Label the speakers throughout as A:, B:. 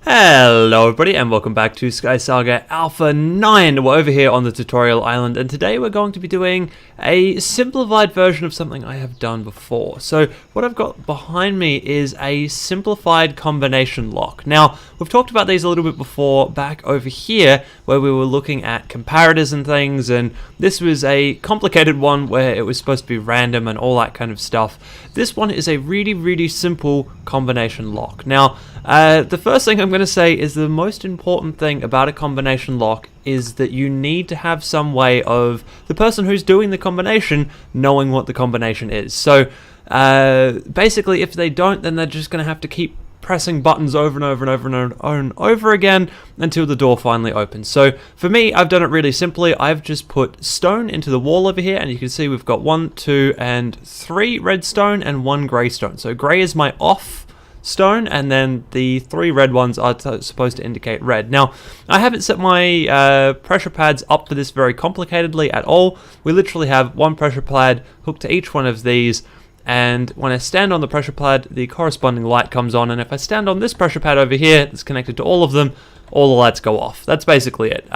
A: Hello everybody and welcome back to SkySaga Alpha 9. We're over here on the tutorial island and today we're going to be doing a simplified version of something I have done before. So what I've got behind me is a simplified combination lock. Now we've talked about these a little bit before back over here where we were looking at comparators and things, and this was a complicated one where it was supposed to be random and all that kind of stuff. This one is a really simple combination lock. Now the first thing I'm going to say is the most important thing about a combination lock is that you need to have some way of the person who's doing the combination knowing what the combination is. So basically if they don't, then they're just going to have to keep pressing buttons over and over again until the door finally opens. So for me, I've done it really simply. I've just put stone into the wall over here, and you can see we've got 1, 2, and 3 red stone and 1 grey stone. So grey is my off stone, and then the 3 red ones are supposed to indicate red. Now, I haven't set my pressure pads up for this very complicatedly at all. We literally have 1 pressure pad hooked to each one of these, and when I stand on the pressure pad, the corresponding light comes on, and if I stand on this pressure pad over here that's connected to all of them, all the lights go off. That's basically it.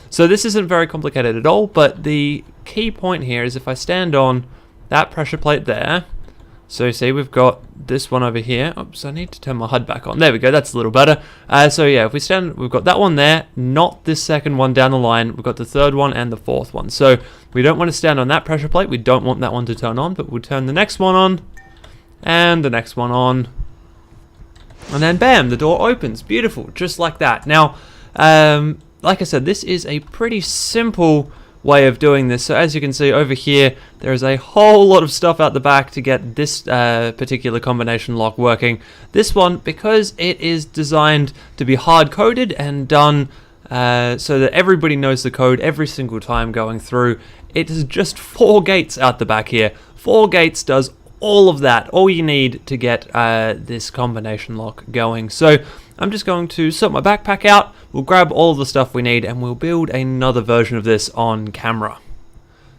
A: So this isn't very complicated at all, but the key point here is if I stand on that pressure plate there, so you see we've got this one over here. Oops, I need to turn my HUD back on. There we go, that's a little better. So yeah, if we stand, we've got that one there, not this second one down the line. We've got the 3rd one and the 4th one. So we don't want to stand on that pressure plate. We don't want that one to turn on, but we'll turn the next one on and the next one on. And then bam, the door opens. Beautiful, just like that. Now, like I said, this is a pretty simple way of doing this. So as you can see over here, there is a whole lot of stuff out the back to get this particular combination lock working. This one, because it is designed to be hard coded and done so that everybody knows the code every single time going through, it is just 4 gates out the back here. 4 gates does all of that, all you need to get this combination lock going. So I'm just going to sort my backpack out, we'll grab all of the stuff we need, and we'll build another version of this on camera.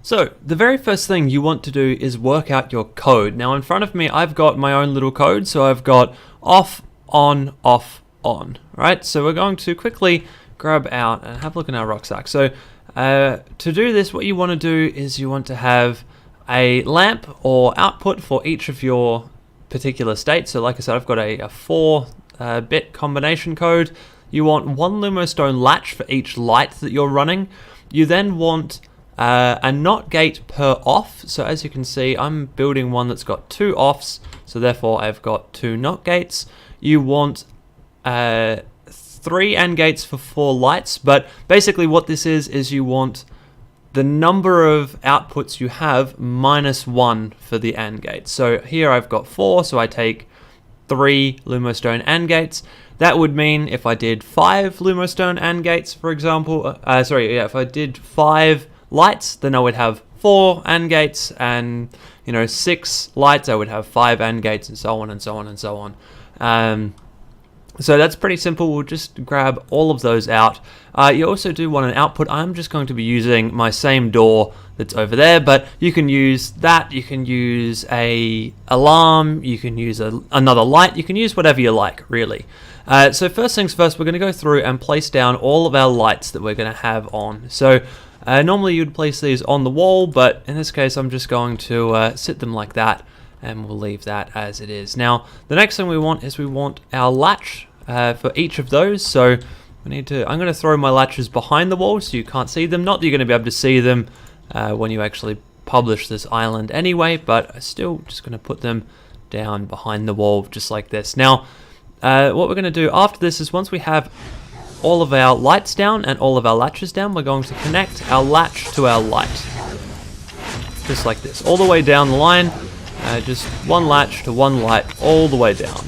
A: So the very first thing you want to do is work out your code. Now in front of me I've got my own little code, so I've got off, on, right? So we're going to quickly grab out and have a look in our rucksack. So to do this, what you want to do is you want to have a lamp or output for each of your particular states. So like I said, I've got a 4-bit combination code. You want 1 lumostone latch for each light that you're running. You then want a NOT gate per off. So as you can see, I'm building one that's got 2 offs, so therefore I've got 2 NOT gates. You want 3 AND gates for 4 lights, but basically what this is you want the number of outputs you have minus 1 for the AND gates. So here I've got 4, so I take 3 lumostone AND gates. That would mean if I did 5 lumostone AND gates, for example, if I did 5 lights, then I would have 4 AND gates, and 6 lights, I would have 5 AND gates, and so on and so on and so on. So that's pretty simple. We'll just grab all of those out. You also do want an output. I'm just going to be using my same door that's over there, but you can use that. You can use a alarm. You can use another light. You can use whatever you like, really. So first things first, we're going to go through and place down all of our lights that we're going to have on. So normally you'd place these on the wall, but in this case I'm just going to sit them like that, and we'll leave that as it is. Now the next thing we want is our latch for each of those. So I'm going to throw my latches behind the wall so you can't see them. Not that you're going to be able to see them when you actually publish this island anyway, but I'm still just going to put them down behind the wall just like this. Now what we're going to do after this is once we have all of our lights down and all of our latches down, we're going to connect our latch to our light. Just like this, all the way down the line, just 1 latch to 1 light all the way down.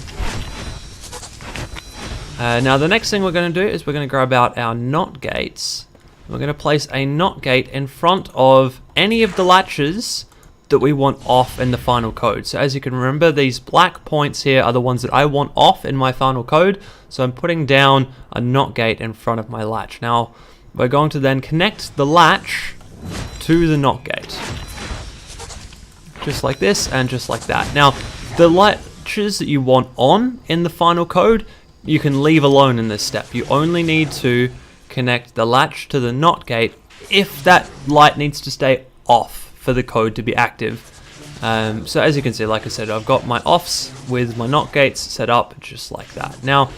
A: Now the next thing we're going to do is we're going to grab out our NOT gates. We're going to place a NOT gate in front of any of the latches that we want off in the final code. So as you can remember, these black points here are the ones that I want off in my final code. So I'm putting down a NOT gate in front of my latch. Now we're going to then connect the latch to the NOT gate. Just like this and just like that. Now the latches that you want on in the final code you can leave alone in this step. You only need to connect the latch to the NOT gate if that light needs to stay off for the code to be active. So as you can see, like I said, I've got my offs with my NOT gates set up just like that. Now,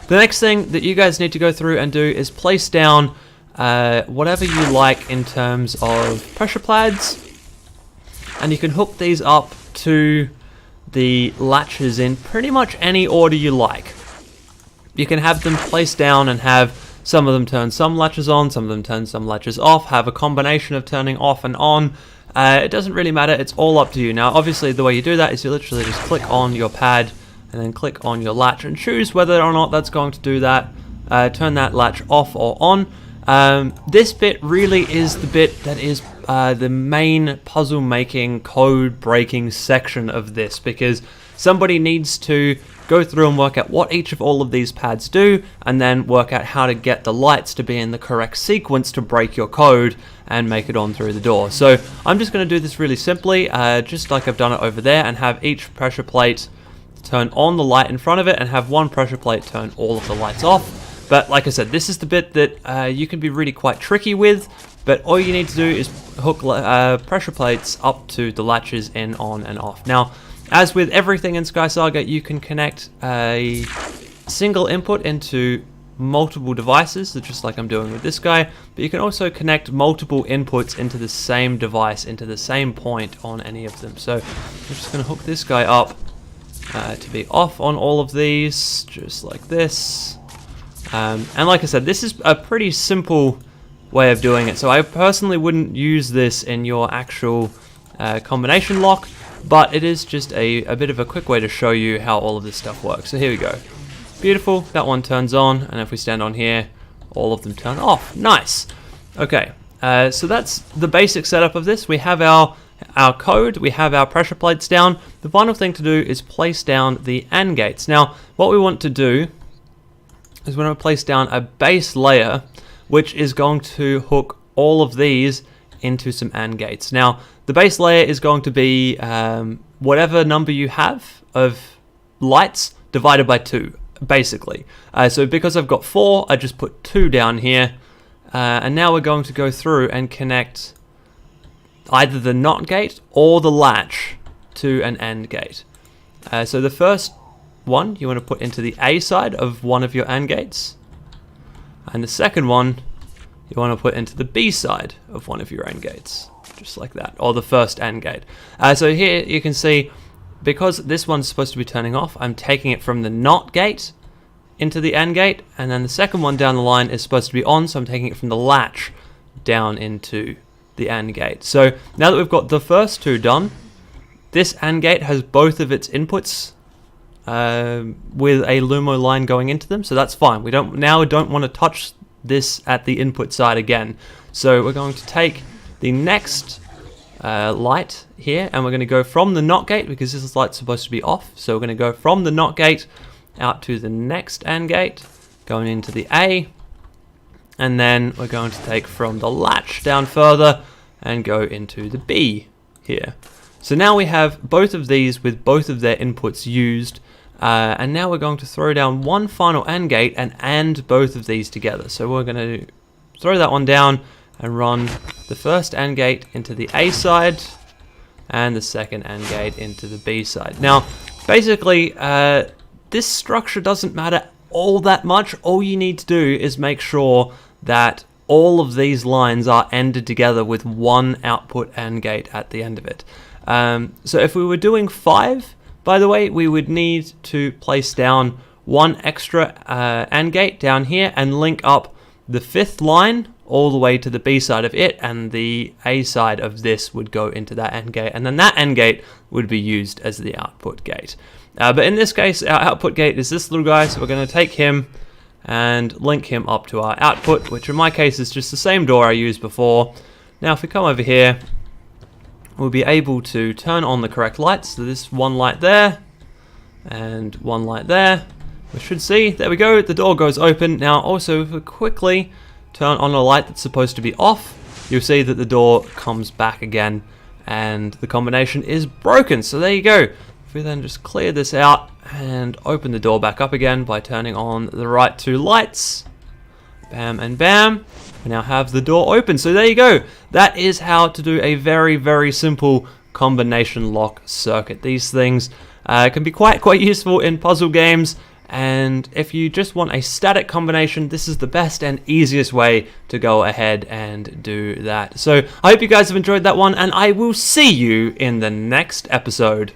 A: the next thing that you guys need to go through and do is place down whatever you like in terms of pressure pads, and you can hook these up to the latches in pretty much any order you like. You can have them placed down and have some of them turn some latches on, some of them turn some latches off, have a combination of turning off and on. It doesn't really matter, it's all up to you. Now obviously the way you do that is you literally just click on your pad and then click on your latch and choose whether or not that's going to do that, turn that latch off or on. This bit really is the bit that is the main puzzle making, code breaking section of this, because somebody needs to go through and work out what each of all of these pads do, and then work out how to get the lights to be in the correct sequence to break your code and make it on through the door. So I'm just going to do this really simply, just like I've done it over there, and have each pressure plate turn on the light in front of it, and have one pressure plate turn all of the lights off. But like I said, this is the bit that you can be really quite tricky with, but all you need to do is hook pressure plates up to the latches in, on and off. Now, as with everything in SkySaga, you can connect a single input into multiple devices, just like I'm doing with this guy, but you can also connect multiple inputs into the same device, into the same point on any of them. So I'm just going to hook this guy up to be off on all of these, just like this. And like I said, this is a pretty simple way of doing it, so I personally wouldn't use this in your actual combination lock, but it is just a bit of a quick way to show you how all of this stuff works. So here we go. Beautiful, that one turns on, and if we stand on here, all of them turn off. Nice. Okay, so that's the basic setup of this. We have our code, we have our pressure plates down. The final thing to do is place down the AND gates. Now, what we want to do is we're going to place down a base layer, which is going to hook all of these into some AND gates. Now, the base layer is going to be whatever number you have of lights divided by 2, basically. So because I've got 4, I just put 2 down here, and now we're going to go through and connect either the NOT gate or the latch to an AND gate. So the first one you want to put into the A side of one of your AND gates, and the second one you want to put into the B side of one of your AND gates, just like that, or the first AND gate. So here you can see, because this one's supposed to be turning off, I'm taking it from the NOT gate into the AND gate, and then the second one down the line is supposed to be on, so I'm taking it from the latch down into the AND gate. So now that we've got the first 2 done, this AND gate has both of its inputs with a Lumo line going into them, so that's fine. We don't want to touch this at the input side again. So we're going to take the next light here, and we're going to go from the NOT gate, because this light's supposed to be off. So we're going to go from the NOT gate out to the next AND gate, going into the A, and then we're going to take from the latch down further and go into the B here. So now we have both of these with both of their inputs used, and now we're going to throw down one final AND gate and AND both of these together. So we're going to throw that one down and run the first AND gate into the A side and the second AND gate into the B side. Now, basically, this structure doesn't matter all that much. All you need to do is make sure that all of these lines are ended together with one output AND gate at the end of it. So if we were doing 5, by the way, we would need to place down one extra AND gate down here and link up the 5th line all the way to the B side of it, and the A side of this would go into that AND gate, and then that AND gate would be used as the output gate. But in this case, our output gate is this little guy, so we're going to take him and link him up to our output, which in my case is just the same door I used before. Now if we come over here, we'll be able to turn on the correct lights. So this one light there, and one light there. We should see, there we go, the door goes open. Now also, if we quickly turn on a light that's supposed to be off, you'll see that the door comes back again, and the combination is broken. So there you go. If we then just clear this out and open the door back up again by turning on the right 2 lights. Bam and bam. We now have the door open. So there you go. That is how to do a very, very simple combination lock circuit. These things can be quite useful in puzzle games. And if you just want a static combination, this is the best and easiest way to go ahead and do that. So I hope you guys have enjoyed that one, and I will see you in the next episode.